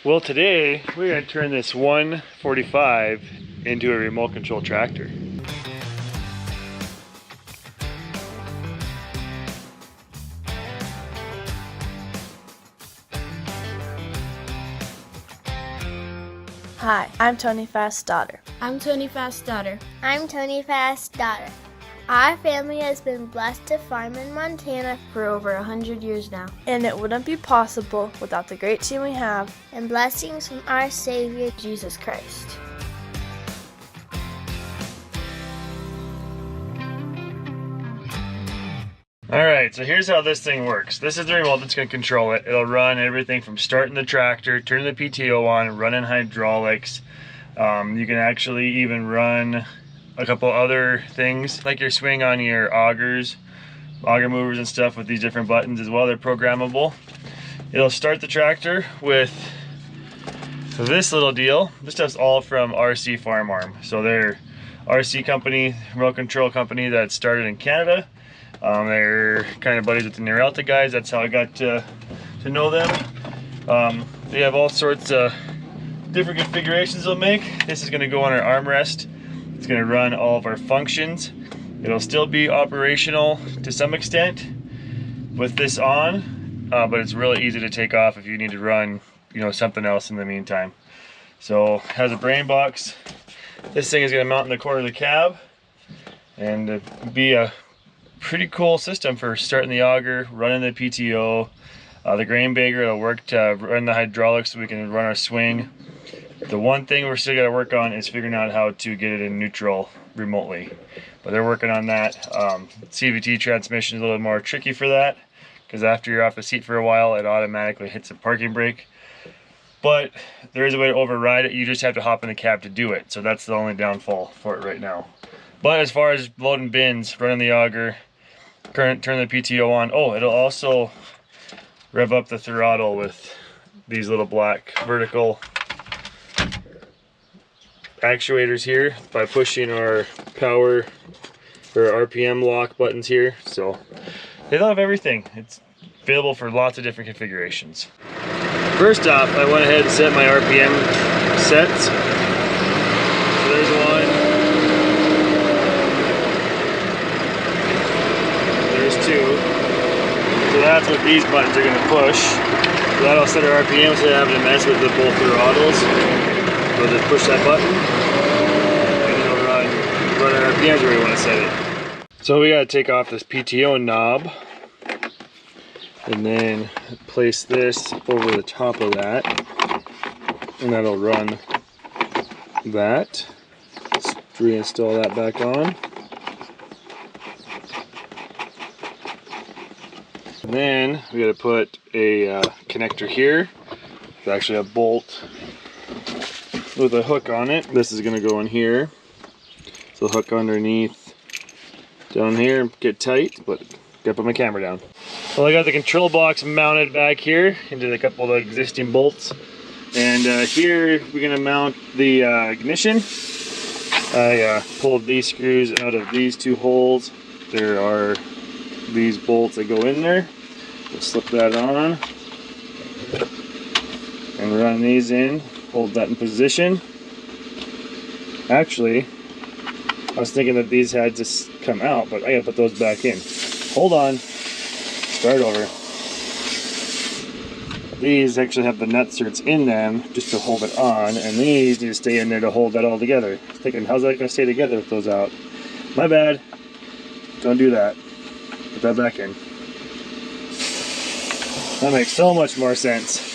Well, today we're going to turn this 145 into a remote control tractor. Hi, I'm Tony Fast's daughter. I'm Tony Fast's daughter. I'm Tony Fast's daughter. Our family has been blessed to farm in Montana For over 100 years now. And it wouldn't be possible without the great team we have and blessings from our Savior, Jesus Christ. Alright, so here's how this thing works. This is the remote that's going to control it. It'll run everything from starting the tractor, turning the PTO on, running hydraulics. You can actually even run a couple other things, like your swing on your auger movers and stuff with these different buttons as well. They're programmable. It'll start the tractor with this little deal. This stuff's all from RCFarmArm. So they're RC company, remote control company that started in Canada. They're kind of buddies with the Nerelta guys. That's how I got to know them. They have all sorts of different configurations they'll make. This is going to go on our armrest. It's going to run all of our functions. It'll still be operational to some extent with this on, but it's really easy to take off if you need to run, something else in the meantime. So it has a brain box. This thing is going to mount in the corner of the cab and be a pretty cool system for starting the auger, running the PTO, the grain bagger. It'll work to run the hydraulics so we can run our swing. The one thing we're still got to work on is figuring out how to get it in neutral remotely, but they're working on that. CVT transmission is a little more tricky for that because after you're off the seat for a while, it automatically hits a parking brake. But there is a way to override it. You just have to hop in the cab to do it. So that's the only downfall for it right now. But as far as loading bins, running the auger, turn the PTO on. Oh, it'll also rev up the throttle with these little black vertical actuators here by pushing our power or RPM lock buttons here. So they have everything. It's available for lots of different configurations. First off, I went ahead and set my RPM sets. So there's one. There's two. So that's what these buttons are going to push. So that'll set our RPM instead of having to mess with the both throttles. So just push that button and it'll run our RPMs where we want to set it. So we got to take off this PTO knob and then place this over the top of that, and that'll run that. Let's reinstall that back on. And then we got to put a connector here. It's actually a bolt with a hook on it. This is going to go in here. So the hook underneath down here, get tight, but gotta put my camera down. Well, I got the control box mounted back here into a couple of the existing bolts. And here we're going to mount the ignition. I pulled these screws out of these two holes. There are these bolts that go in there. We'll slip that on and run these in. Hold that in position. Actually, I was thinking that these had to come out, but I gotta put those back in. Hold on. Start over. These actually have the nutserts in them just to hold it on, and these need to stay in there to hold that all together. I was thinking, how's that gonna stay together with those out? My bad. Don't do that. Put that back in. That makes so much more sense.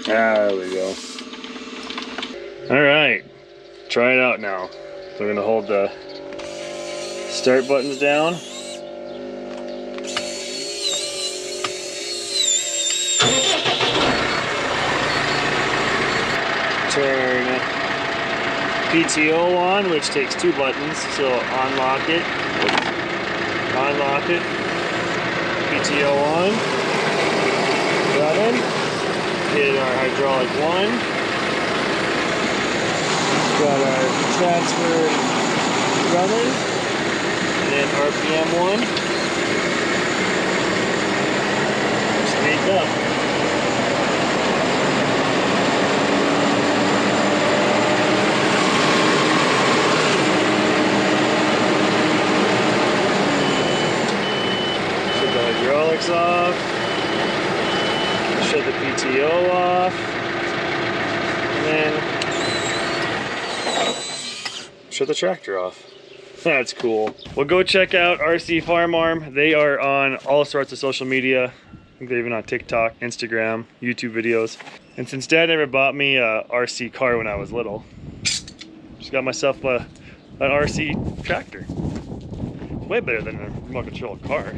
There we go. Alright, try it out now. So we're going to hold the start buttons down. Turn PTO on, which takes two buttons. So unlock it, PTO on. Got in. Hit our hydraulic 1, that's for running. And then RPM 1. Speed up. Shut the hydraulics off. Shut the PTO off. And then shut the tractor off. That's cool. Well, go check out RCFarmArm. They are on all sorts of social media. I think they're even on TikTok, Instagram, YouTube videos. And since Dad never bought me a RC car when I was little, just got myself an RC tractor. Way better than a remote control car.